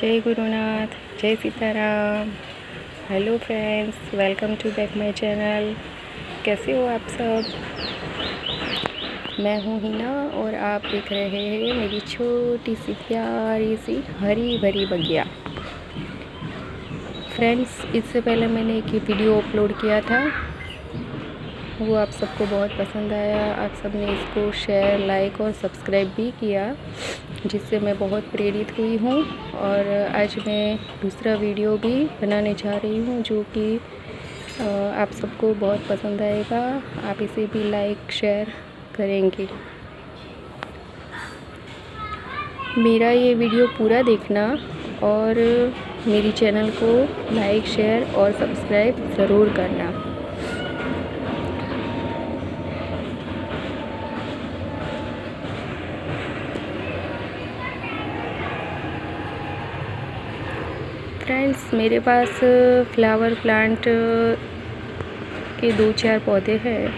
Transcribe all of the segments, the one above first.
जय गुरुनाथ, जय Sitaram. Hello friends, welcome to back my channel. कैसे हो आप सब? मैं हूँ हिना और आप देख रहे हैं मेरी छोटी सी प्यारी सी हरी भरी बगिया। फ्रेंड्स, इससे पहले मैंने एक वीडियो अपलोड किया था, वो आप सबको बहुत पसंद आया। आप सब ने इसको शेयर, लाइक और सब्सक्राइब भी किया, जिससे मैं बहुत प्रेरित हुई हूँ। और आज मैं दूसरा वीडियो भी बनाने जा रही हूँ, जो कि आप सबको बहुत पसंद आएगा। आप इसे भी लाइक शेयर करेंगे। मेरा ये वीडियो पूरा देखना और मेरी चैनल को लाइक शेयर और सब्सक्राइब ज़रूर करना। फ्रेंड्स, मेरे पास फ्लावर प्लांट के 2-4 पौधे हैं,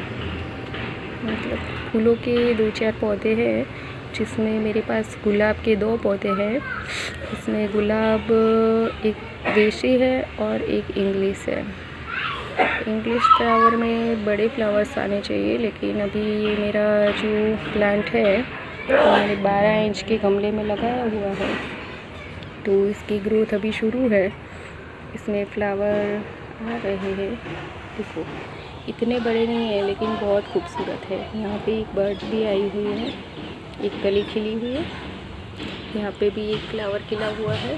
मतलब फूलों के 2-4 पौधे हैं, जिसमें मेरे पास गुलाब के 2 पौधे हैं। इसमें गुलाब एक देशी है और एक इंग्लिश है। इंग्लिश फ्लावर में बड़े फ्लावर्स आने चाहिए, लेकिन अभी ये मेरा जो प्लांट है वो मैंने 12 इंच के गमले में लगाया हुआ है, तो इसकी ग्रोथ अभी शुरू है। इसमें फ्लावर आ रहे हैं, देखो इतने बड़े नहीं हैं, लेकिन बहुत खूबसूरत है। यहाँ पे एक बर्ड भी आई हुई है, एक कली खिली हुई है, यहाँ पे भी एक फ्लावर खिला हुआ है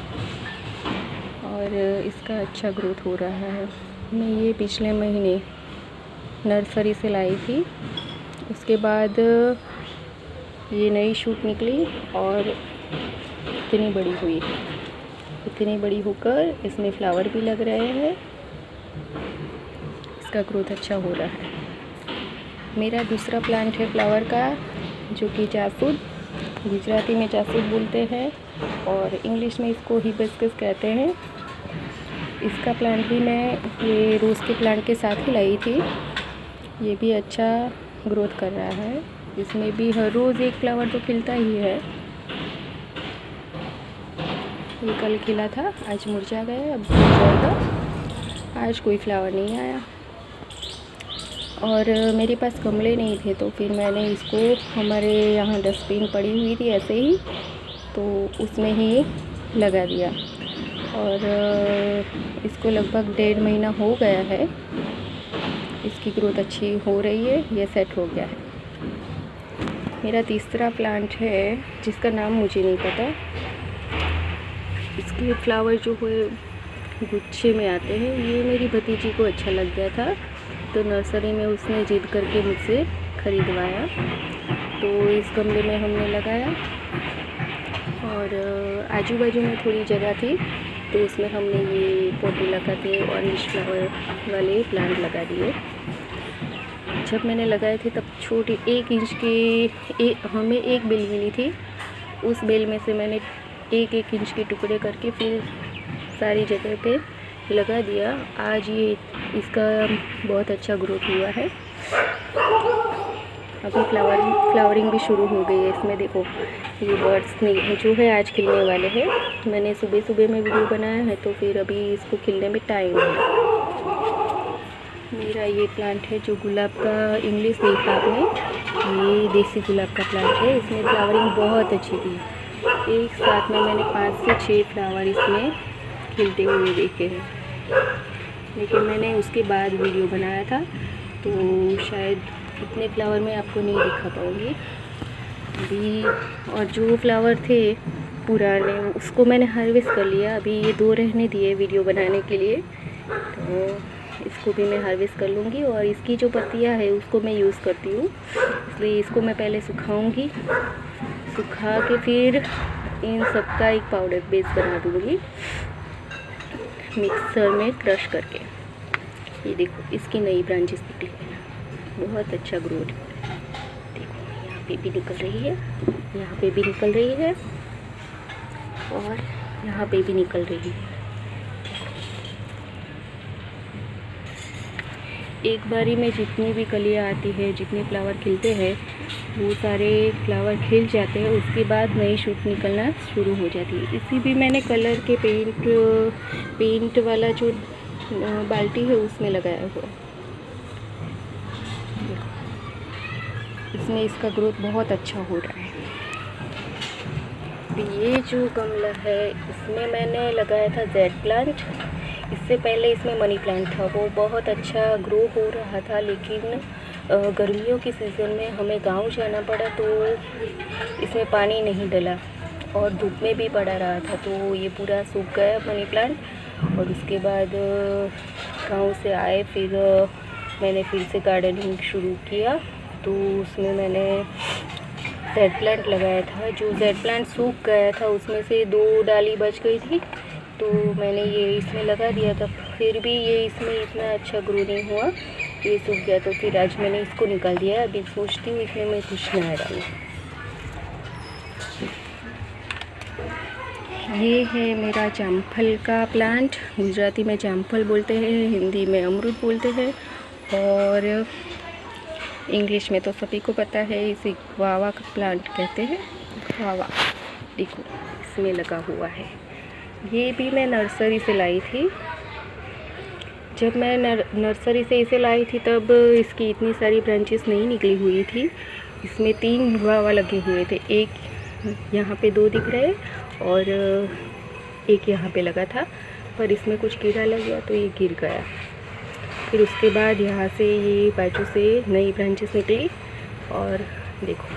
और इसका अच्छा ग्रोथ हो रहा है। मैं ये पिछले महीने नर्सरी से लाई थी, उसके बाद ये नई शूट निकली और इतनी बड़ी हुई, इतनी बड़ी होकर इसमें फ्लावर भी लग रहे हैं। इसका ग्रोथ अच्छा हो रहा है। मेरा दूसरा प्लांट है फ्लावर का, जो कि जासूद, गुजराती में जासूद बोलते हैं और इंग्लिश में इसको हिबिस्कस कहते हैं। इसका प्लांट भी मैं ये रोज़ के प्लांट के साथ ही लाई थी। ये भी अच्छा ग्रोथ कर रहा है। इसमें भी हर रोज़ एक फ्लावर तो खिलता ही है। ये कल खिला था, आज मुरझा गया, अब खिल जाएगा। आज कोई फ्लावर नहीं आया और मेरे पास गमले नहीं थे, तो फिर मैंने इसको, हमारे यहाँ डस्टबिन पड़ी हुई थी ऐसे ही, तो उसमें ही लगा दिया और इसको लगभग 1.5 महीना हो गया है। इसकी ग्रोथ अच्छी हो रही है, ये सेट हो गया है। मेरा तीसरा प्लांट है, जिसका नाम मुझे नहीं पता। इसके फ्लावर जो है गुच्छे में आते हैं। ये मेरी भतीजी को अच्छा लग गया था, तो नर्सरी में उसने जिद करके मुझसे ख़रीदवाया, तो इस गमले में हमने लगाया और आजू बाजू में थोड़ी जगह थी, तो उसमें हमने ये पोर्टुला के ऑरेंज फ्लावर वाले प्लांट लगा दिए। जब मैंने लगाए थे तब छोटी 1 इंच की हमें एक बेल मिली थी। उस बेल में से मैंने 1-1 इंच के टुकड़े करके फिर सारी जगह पे लगा दिया। आज ये इसका बहुत अच्छा ग्रोथ हुआ है। अभी फ्लावरिंग भी शुरू हो गई है। इसमें देखो ये बर्ड्स जो है आज खिलने वाले हैं। मैंने सुबह सुबह में वीडियो बनाया है, तो फिर अभी इसको खिलने में टाइम है। मेरा ये प्लांट है जो गुलाब का, इंग्लिश देखा आपने, ये देसी गुलाब का प्लांट है। इसमें फ्लावरिंग बहुत अच्छी थी। एक साथ में मैंने 5 से 6 फ्लावर इसमें खिलते हुए देखे हैं, लेकिन मैंने उसके बाद वीडियो बनाया था, तो शायद इतने फ्लावर मैं आपको नहीं दिखा पाऊँगी अभी। और जो फ्लावर थे पुराने, उसको मैंने हार्वेस्ट कर लिया। अभी ये 2 रहने दिए वीडियो बनाने के लिए, तो इसको भी मैं हार्वेस्ट कर लूँगी। और इसकी जो पत्तियाँ है उसको मैं यूज़ करती हूँ, इसलिए इसको मैं पहले सुखाऊँगी, सुखा के फिर इन सब का एक पाउडर बेस बना दूँगी मिक्सर में क्रश करके। ये देखो इसकी नई ब्रांचेस निकली है, बहुत अच्छा ग्रोथ है। देखो यहाँ पे भी निकल रही है, यहाँ पे भी निकल रही है और यहाँ पे भी निकल रही है। एक बारी में जितनी भी कलियाँ आती है, जितने फ्लावर खिलते हैं, वो सारे फ्लावर खिल जाते हैं। उसके बाद नई शूट निकलना शुरू हो जाती है। इसी भी मैंने कलर के पेंट वाला जो बाल्टी है उसमें लगाया हुआ है। इसमें इसका ग्रोथ बहुत अच्छा हो रहा है। ये जो गमला है इसमें मैंने लगाया था जेड प्लांट। इससे पहले इसमें मनी प्लांट था, वो बहुत अच्छा ग्रो हो रहा था, लेकिन गर्मियों के सीज़न में हमें गांव जाना पड़ा तो इसमें पानी नहीं डला और धूप में भी पड़ा रहा था, तो ये पूरा सूख गया मनी प्लांट। और उसके बाद गांव से आए, फिर मैंने फिर से गार्डनिंग शुरू किया, तो उसमें मैंने जेड प्लांट लगाया था। जो जेड प्लांट सूख गया था उसमें से 2 डाली बच गई थी, तो मैंने ये इसमें लगा दिया था। फिर भी ये इसमें इतना अच्छा ग्रो नहीं हुआ, ये सूख गया, तो फिर आज मैंने इसको निकाल दिया। अभी सोचती हूँ इसमें मैं कुछ नया डालूँ। ये है मेरा जामफल का प्लांट। गुजराती में जामफल बोलते हैं, हिंदी में अमरूद बोलते हैं, और इंग्लिश में तो सभी को पता है, इसे गुआवा का प्लांट कहते हैं। गुआवा देखो इसमें लगा हुआ है। ये भी मैं नर्सरी से लाई थी। जब मैं नर्सरी से इसे लाई थी तब इसकी इतनी सारी ब्रांचेस नहीं निकली हुई थी। इसमें 3 गुआवा लगे हुए थे, एक यहाँ पे 2 दिख रहे और एक यहाँ पे लगा था, पर इसमें कुछ कीड़ा लग गया तो ये गिर गया। फिर उसके बाद यहाँ से ये बाजू से नई ब्रांचेस निकली और देखो,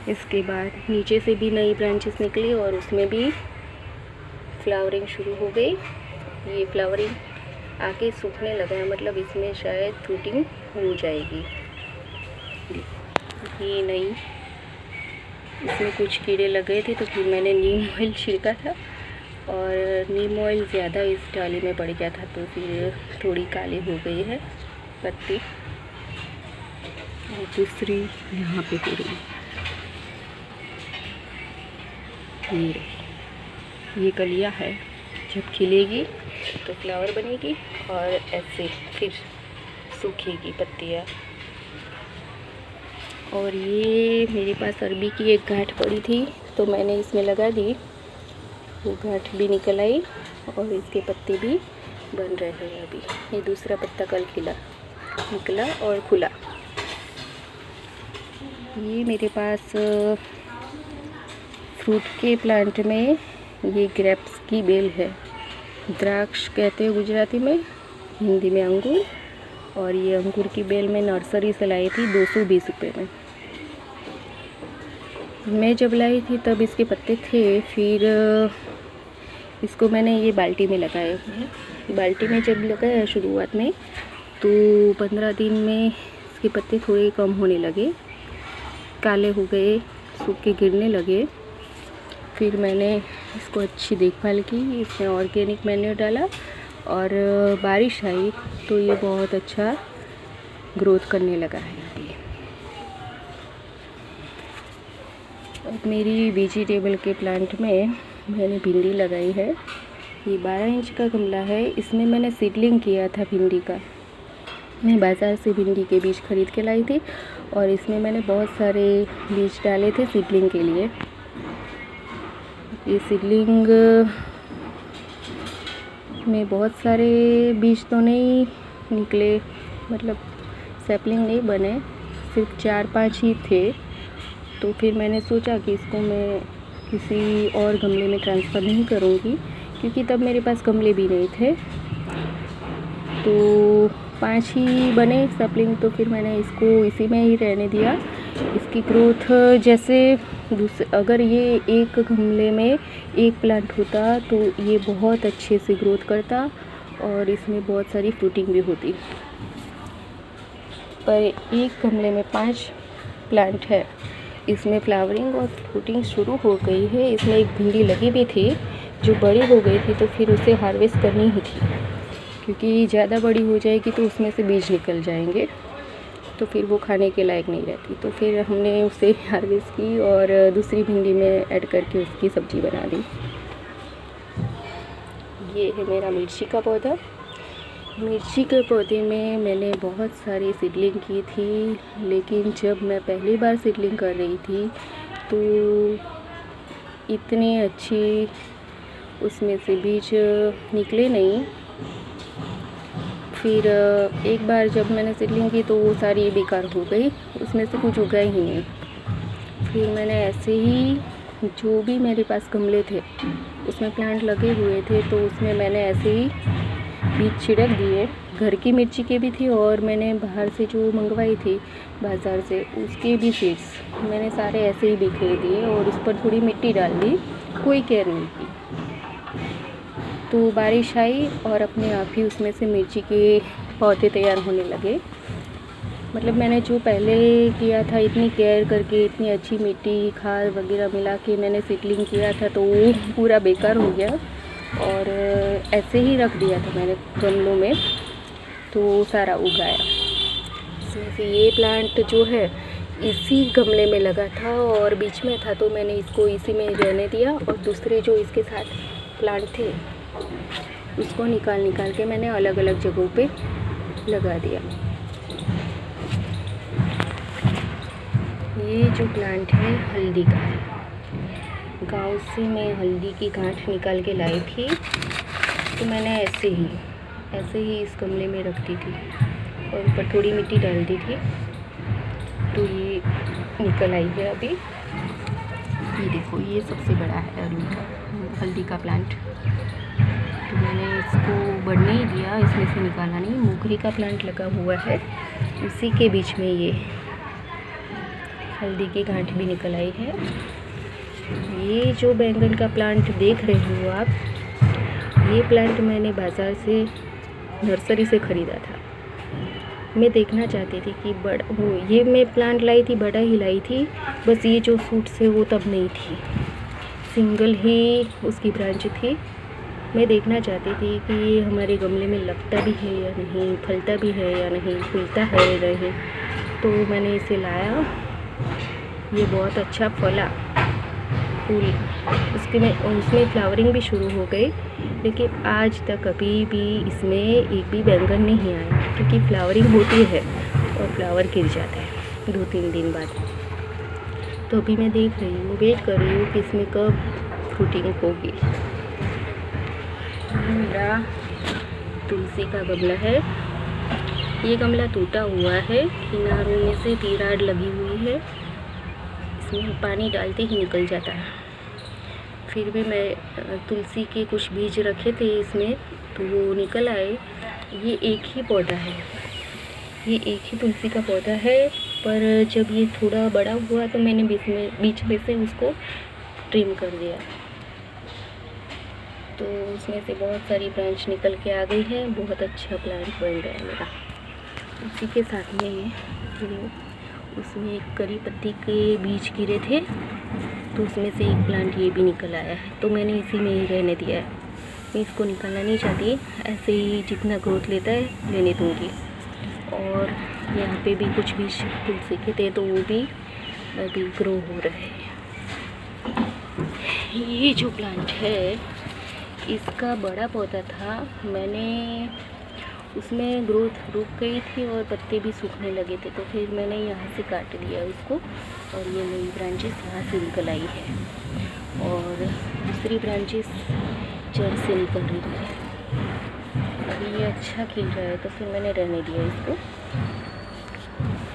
इसके बाद नीचे से भी नई ब्रांचेस निकली और उसमें भी फ्लावरिंग शुरू हो गई। ये फ्लावरिंग आके सूखने लगा है, मतलब इसमें शायद फ्रूटिंग हो जाएगी। ये नई, इसमें कुछ कीड़े लगे थे तो फिर मैंने नीम ऑयल छिड़का था, और नीम ऑयल ज़्यादा इस डाली में पड़ गया था तो फिर थोड़ी काली हो गई है पत्ती। और दूसरी यहाँ पे हो रही, ये कलियाँ है, जब खिलेगी तो फ्लावर बनेगी और ऐसे फिर सूखेगी पत्तियाँ। और ये मेरे पास अरबी की एक गांठ पड़ी थी तो मैंने इसमें लगा दी, वो गांठ भी निकल आई और इसके पत्ते भी बन रहे हैं अभी। ये दूसरा पत्ता कल निकला और खुला। ये मेरे पास फ्रूट के प्लांट में ये ग्रेप्स की बेल है, द्राक्ष कहते हैं गुजराती में, हिंदी में अंगूर। और ये अंगूर की बेल मैं नर्सरी से लाई थी 220 रुपये में। मैं जब लाई थी तब इसके पत्ते थे, फिर इसको मैंने ये बाल्टी में लगाए हुए हैं। बाल्टी में जब लगाया शुरुआत में तो 15 दिन में इसके पत्ते थोड़े कम होने लगे, काले हो गए, सूख के गिरने लगे। फिर मैंने इसको अच्छी देखभाल की, इसमें ऑर्गेनिक मैन्योर डाला और बारिश आई तो ये बहुत अच्छा ग्रोथ करने लगा है। अब मेरी वेजिटेबल के प्लांट में मैंने भिंडी लगाई है। ये 12 इंच का गमला है, इसमें मैंने सीडलिंग किया था भिंडी का। मैं बाज़ार से भिंडी के बीज खरीद के लाई थी और इसमें मैंने बहुत सारे बीज डाले थे सीडलिंग के लिए। ये सीडलिंग में बहुत सारे बीज तो नहीं निकले, मतलब सैपलिंग नहीं बने, सिर्फ 4-5 ही थे। तो फिर मैंने सोचा कि इसको मैं किसी और गमले में ट्रांसफ़र नहीं करूँगी, क्योंकि तब मेरे पास गमले भी नहीं थे। तो 5 ही बने सैपलिंग, तो फिर मैंने इसको इसी में ही रहने दिया। इसकी ग्रोथ जैसे अगर ये एक गमले में एक प्लांट होता तो ये बहुत अच्छे से ग्रोथ करता और इसमें बहुत सारी फ्रूटिंग भी होती, पर एक गमले में 5 प्लांट है। इसमें फ्लावरिंग और फ्रूटिंग शुरू हो गई है। इसमें एक भिंडी लगी भी थी जो बड़ी हो गई थी, तो फिर उसे हार्वेस्ट करनी ही थी, क्योंकि ज़्यादा बड़ी हो जाएगी तो उसमें से बीज निकल जाएंगे, तो फिर वो खाने के लायक नहीं रहती। तो फिर हमने उसे हार्वेस्ट की और दूसरी भिंडी में ऐड करके उसकी सब्ज़ी बना दी। ये है मेरा मिर्ची का पौधा। मिर्ची के पौधे में मैंने बहुत सारी सीडलिंग की थी, लेकिन जब मैं पहली बार सीडलिंग कर रही थी तो इतनी अच्छी उसमें से बीज निकले नहीं। फिर एक बार जब मैंने सीडलिंग की तो वो सारी बेकार हो गई, उसमें से कुछ उगा ही नहीं। फिर मैंने ऐसे ही जो भी मेरे पास गमले थे उसमें प्लांट लगे हुए थे, तो उसमें मैंने ऐसे ही बीज छिड़क दिए। घर की मिर्ची के भी थी और मैंने बाहर से जो मंगवाई थी बाज़ार से उसके भी सीड्स मैंने सारे ऐसे ही बिखेर दिए और उस पर थोड़ी मिट्टी डाल दी, कोई केयर नहीं की। तो बारिश आई और अपने आप ही उसमें से मिर्ची के पौधे तैयार होने लगे। मतलब मैंने जो पहले किया था इतनी केयर करके, इतनी अच्छी मिट्टी खाद वगैरह मिला के मैंने सीडलिंग किया था, तो वो पूरा बेकार हो गया और ऐसे ही रख दिया था मैंने गमलों में, तो सारा उगाया। इसमें से ये प्लांट जो है इसी गमले में लगा था और बीच में था, तो मैंने इसको इसी में रहने दिया और दूसरे जो इसके साथ प्लांट थे उसको निकाल के मैंने अलग अलग जगहों पे लगा दिया। ये जो प्लांट है हल्दी का है। गांव से मैं हल्दी की गांठ निकाल के लाई थी, तो मैंने ऐसे ही इस गमले में रख दी थी और ऊपर थोड़ी मिट्टी डाल दी थी, तो ये निकल आई है अभी। ये देखो, ये सबसे बड़ा है हल्दी का प्लांट। तो मैंने इसको बढ़ने ही दिया, इसमें से निकाला नहीं। मोगरे का प्लांट लगा हुआ है, उसी के बीच में ये हल्दी की गांठ भी निकल आई है। ये जो बैंगन का प्लांट देख रहे हो आप, ये प्लांट मैंने बाज़ार से नर्सरी से ख़रीदा था। मैं देखना चाहती थी कि ये मैं प्लांट लाई थी, बड़ा ही लाई थी, बस ये जो सूट्स है वो तब नहीं थी, सिंगल ही उसकी ब्रांच थी। मैं देखना चाहती थी कि ये हमारे गमले में लगता भी है या नहीं, फलता भी है या नहीं, फूलता है या नहीं। तो मैंने इसे लाया, ये बहुत अच्छा फला फूल, उसमें फ्लावरिंग भी शुरू हो गई, लेकिन आज तक अभी भी इसमें एक भी बैंगन नहीं आया, क्योंकि फ्लावरिंग होती है और फ्लावर गिर जाता है 2-3 दिन बाद। तो अभी मैं देख रही हूँ, वेट कर रही हूँ कि इसमें कब फ्रूटिंग होगी। मेरा तुलसी का गमला है, ये गमला टूटा हुआ है, किनारों में से दीवार लगी हुई है, इसमें पानी डालते ही निकल जाता है। फिर भी मैं तुलसी के कुछ बीज रखे थे इसमें, तो वो निकल आए। ये एक ही पौधा है, ये एक ही तुलसी का पौधा है, पर जब ये थोड़ा बड़ा हुआ तो मैंने बीच में से उसको ट्रिम कर दिया, तो उसमें से बहुत सारी ब्रांच निकल के आ गई है। बहुत अच्छा प्लांट बन गया मेरा। उसी के साथ में उसमें एक करी पत्ती के बीज गिरे थे, तो उसमें से एक प्लांट ये भी निकल आया है, तो मैंने इसी में ही रहने दिया है। मैं इसको निकालना नहीं चाहती, ऐसे ही जितना ग्रोथ लेता है लेने दूँगी। और यहाँ पे भी कुछ बीज तुलसी के थे, तो वो भी अभी ग्रो हो रहे हैं। ये जो प्लांट है इसका बड़ा पौधा था, मैंने उसमें ग्रोथ रुक गई थी और पत्ते भी सूखने लगे थे, तो फिर मैंने यहाँ से काट दिया उसको और ये नई ब्रांचेस यहाँ से निकल आई है और दूसरी ब्रांचेस जड़ से निकल रही है। अभी ये अच्छा खिल रहा है, तो फिर मैंने रहने दिया इसको।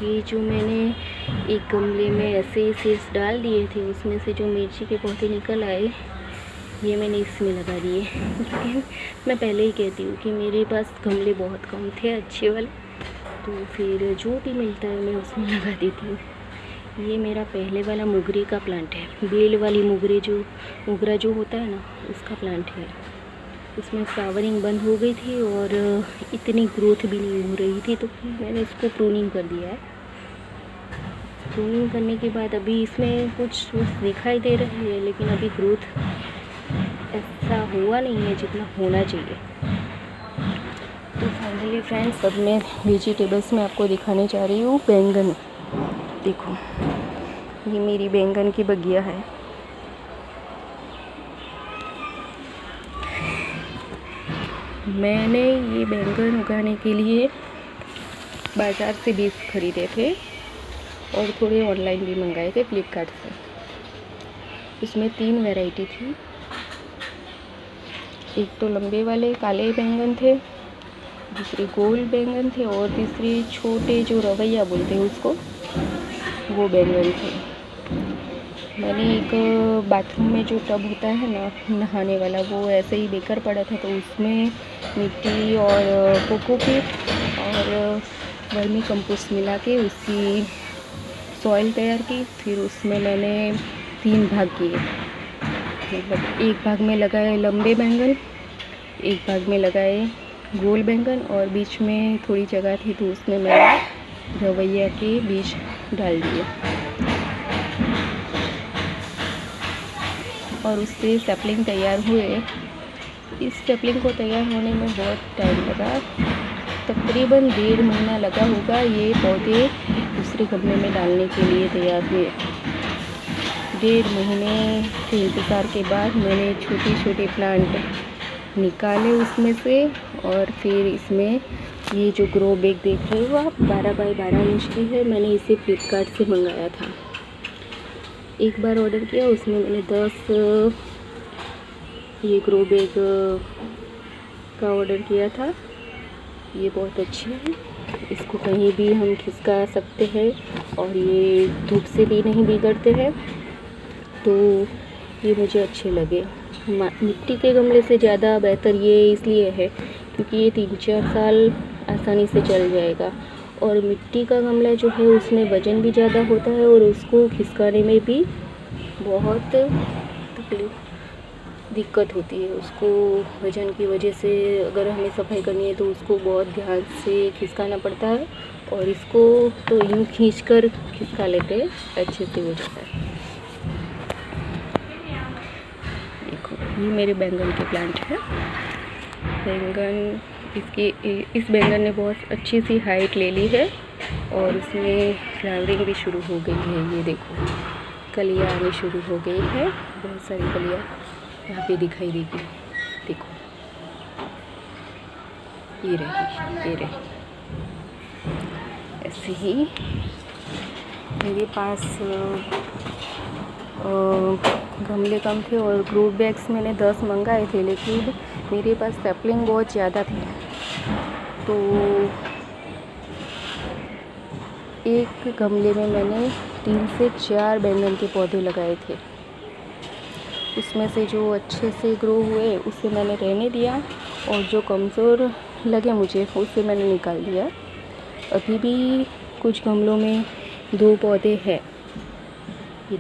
ये जो मैंने एक गमले में ऐसे सीड्स डाल दिए थे, उसमें से जो मिर्ची के पौधे निकल आए, ये मैंने इसमें लगा दिए, क्योंकि मैं पहले ही कहती हूँ कि मेरे पास गमले बहुत कम थे अच्छे वाले, तो फिर जो भी मिलता है मैं उसमें लगा देती हूँ। ये मेरा पहले वाला मोगरे का प्लांट है, बेल वाली मोगरा जो होता है ना, उसका प्लांट है। उसमें फ्लावरिंग बंद हो गई थी और इतनी ग्रोथ भी नहीं हो रही थी, तो फिर मैंने इसको प्रूनिंग कर दिया है। प्रूनिंग करने के बाद अभी इसमें कुछ दिखाई दे रहे हैं, लेकिन अभी ग्रोथ ऐसा हुआ नहीं है जितना होना चाहिए। तो फाइनली फ्रेंड्स, अब मैं वेजिटेबल्स में आपको दिखाने जा रही हूँ बैंगन। देखो, ये मेरी बैंगन की बगिया है। मैंने ये बैंगन उगाने के लिए बाज़ार से बीज खरीदे थे और थोड़े ऑनलाइन भी मंगाए थे फ्लिपकार्ट से। इसमें 3 वैरायटी थी। एक तो लंबे वाले काले बैंगन थे, दूसरे गोल बैंगन थे और तीसरे छोटे जो रवैया बोलते हैं उसको, वो बैंगन थे। मैंने एक बाथरूम में जो टब होता है ना नहाने वाला, वो ऐसे ही बेकार पड़ा था, तो उसमें मिट्टी और कोकोपीट और वर्मी कंपोस्ट मिला के उसकी सॉइल तैयार की। फिर उसमें मैंने 3 भाग किए, मतलब एक भाग में लगाए लंबे बैंगन, एक भाग में लगाए गोल बैंगन और बीच में थोड़ी जगह थी तो उसमें मैंने रवैया के बीज डाल दिए और उससे सैपलिंग तैयार हुए। इस सैपलिंग को तैयार होने में बहुत टाइम लगा, तकरीबन 1.5 महीना लगा होगा। ये पौधे दूसरे गमले में डालने के लिए तैयार हुए। 1.5 महीने के इंतज़ार के बाद मैंने छोटे छोटे प्लांट निकाले उसमें से और फिर इसमें ये जो ग्रो बैग देख रहे हो आप 12 बाई 12 इंच की है। मैंने इसे फ्लिपकार्ट से मंगाया था। एक बार ऑर्डर किया, उसमें मैंने 10 ये ग्रो बैग का ऑर्डर किया था। ये बहुत अच्छे हैं, इसको कहीं भी हम खिसका सकते हैं और ये धूप से भी नहीं बिगड़ते हैं, तो ये मुझे अच्छे लगे। मिट्टी के गमले से ज़्यादा बेहतर ये इसलिए है क्योंकि ये 3-4 साल आसानी से चल जाएगा और मिट्टी का गमला जो है उसमें वज़न भी ज़्यादा होता है और उसको खिसकाने में भी बहुत दिक्कत होती है। उसको वज़न की वजह से अगर हमें सफाई करनी है तो उसको बहुत ध्यान से खिसकाना पड़ता है और इसको तो यूँ खींचकर खिसका लेते हैं, अच्छे से हो जाता है। देखो ये मेरे बैंगन के प्लांट है। बैंगन इस बैंगन ने बहुत अच्छी सी हाइट ले ली है और इसमें फ्लावरिंग भी शुरू हो गई है। ये देखो कलियाँ आनी शुरू हो गई है, बहुत सारी कलियाँ यहाँ पे दिखाई देगी। देखो ये रही ऐसे ही मेरे पास गमले कम थे और ग्रो बैग्स मैंने 10 मंगाए थे, लेकिन मेरे पास सैपलिंग बहुत ज़्यादा थी तो एक गमले में मैंने 3 से 4 बैंगन के पौधे लगाए थे। उसमें से जो अच्छे से ग्रो हुए उसे मैंने रहने दिया और जो कमज़ोर लगे मुझे उसे मैंने निकाल दिया। अभी भी कुछ गमलों में 2 पौधे हैं। ये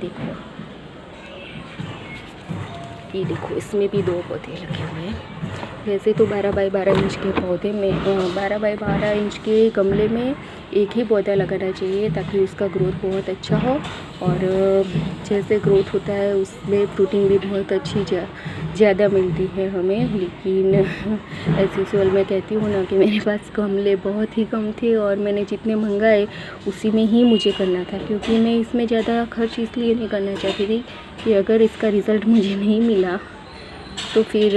देखो इसमें भी 2 पौधे लगे हुए हैं। वैसे तो 12 बाई 12 इंच के पौधे में 12 बाई 12 इंच के गमले में एक ही पौधा लगाना चाहिए ताकि उसका ग्रोथ बहुत अच्छा हो और जैसे ग्रोथ होता है उसमें फ्रूटिंग भी बहुत अच्छी ज़्यादा मिलती है हमें। लेकिन एज यूजुअल मैं कहती हूँ ना कि मेरे पास गमले बहुत ही कम थे और मैंने जितने मंगाए उसी में ही मुझे करना था, क्योंकि मैं इसमें ज़्यादा खर्च इसलिए नहीं करना चाहती थी कि अगर इसका रिज़ल्ट मुझे नहीं मिला तो फिर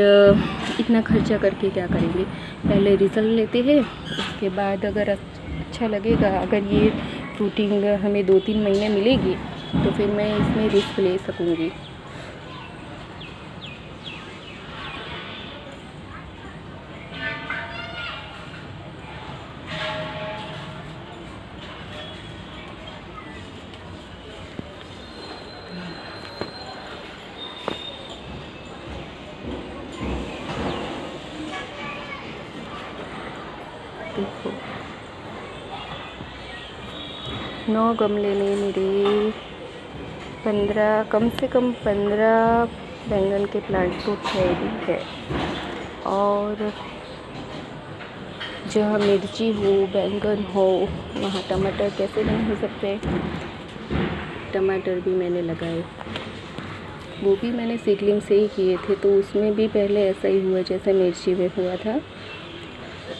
इतना खर्चा करके क्या करेंगे। पहले रिज़ल्ट लेते हैं, उसके बाद अगर अच्छा लगेगा, अगर ये फ्रूटिंग हमें 2-3 महीने मिलेगी तो फिर मैं इसमें रिस्क ले सकूँगी। देखो 9 गमले में मेरे 15 कम से कम 15 बैंगन के प्लांट तो है ही है। और जहाँ मिर्ची हो, बैंगन हो, वहाँ टमाटर कैसे नहीं हो सकते। टमाटर भी मैंने लगाए, वो भी मैंने सीडलिंग से ही किए थे, तो उसमें भी पहले ऐसा ही हुआ जैसे मिर्ची में हुआ था।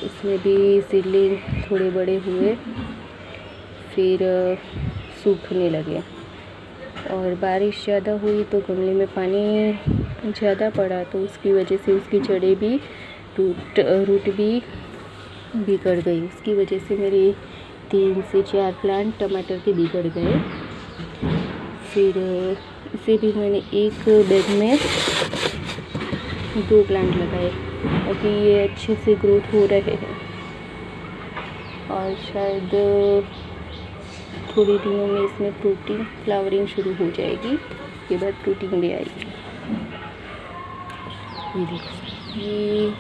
इसमें भी सीडलिंग थोड़े बड़े हुए, फिर सूखने लगे और बारिश ज़्यादा हुई तो गमले में पानी ज़्यादा पड़ा तो उसकी वजह से उसकी जड़ें भी रूट भी बिगड़ गई। उसकी वजह से मेरे 3 से 4 प्लांट टमाटर के बिगड़ गए। फिर इसे भी मैंने एक बेड में 2 प्लांट लगाए। अभी ये अच्छे से ग्रोथ हो रहे हैं और शायद थोड़े दिनों में इसमें फ्लावरिंग शुरू हो जाएगी। उसके बाद फ्रूटिंग भी आएगी। ये देखो, ये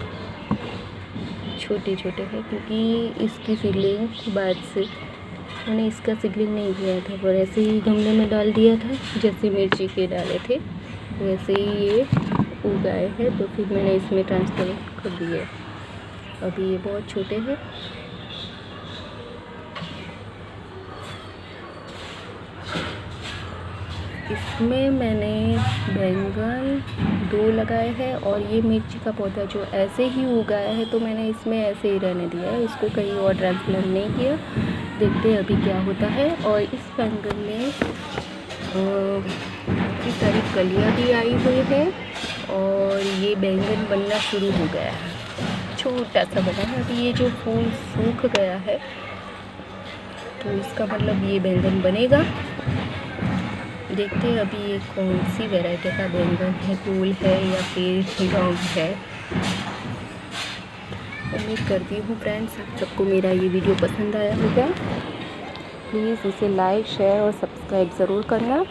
छोटे छोटे हैं क्योंकि इसकी सीडलिंग के बाद से मैंने इसका सीडलिंग नहीं किया था, पर ऐसे ही गमले में डाल दिया था। जैसे मिर्ची के डाले थे वैसे ही ये उगाए हैं, तो फिर मैंने इसमें ट्रांसफर कर दिए। अभी ये बहुत छोटे हैं। इसमें मैंने बैंगन 2 लगाए हैं और ये मिर्ची का पौधा जो ऐसे ही उगाया है, तो मैंने इसमें ऐसे ही रहने दिया है। इसको कहीं और ट्रांसप्लांट नहीं किया। देखते हैं अभी क्या होता है। और इस बैंगन में काफ़ी सारी कलियाँ भी आई हुई है और ये बैंगन बनना शुरू हो गया है। छोटा सा बना है। अभी ये जो फूल सूख गया है तो इसका मतलब ये बैंगन बनेगा। देखते हैं अभी ये कौन सी वैरायटी का बैंगन है, गोल है या फिर राउंड है। उम्मीद करती हूँ फ्रेंड्स आप सबको मेरा ये वीडियो पसंद आया होगा। प्लीज़ इसे लाइक, शेयर और सब्सक्राइब ज़रूर करना।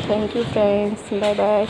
Thank you friends, bye bye.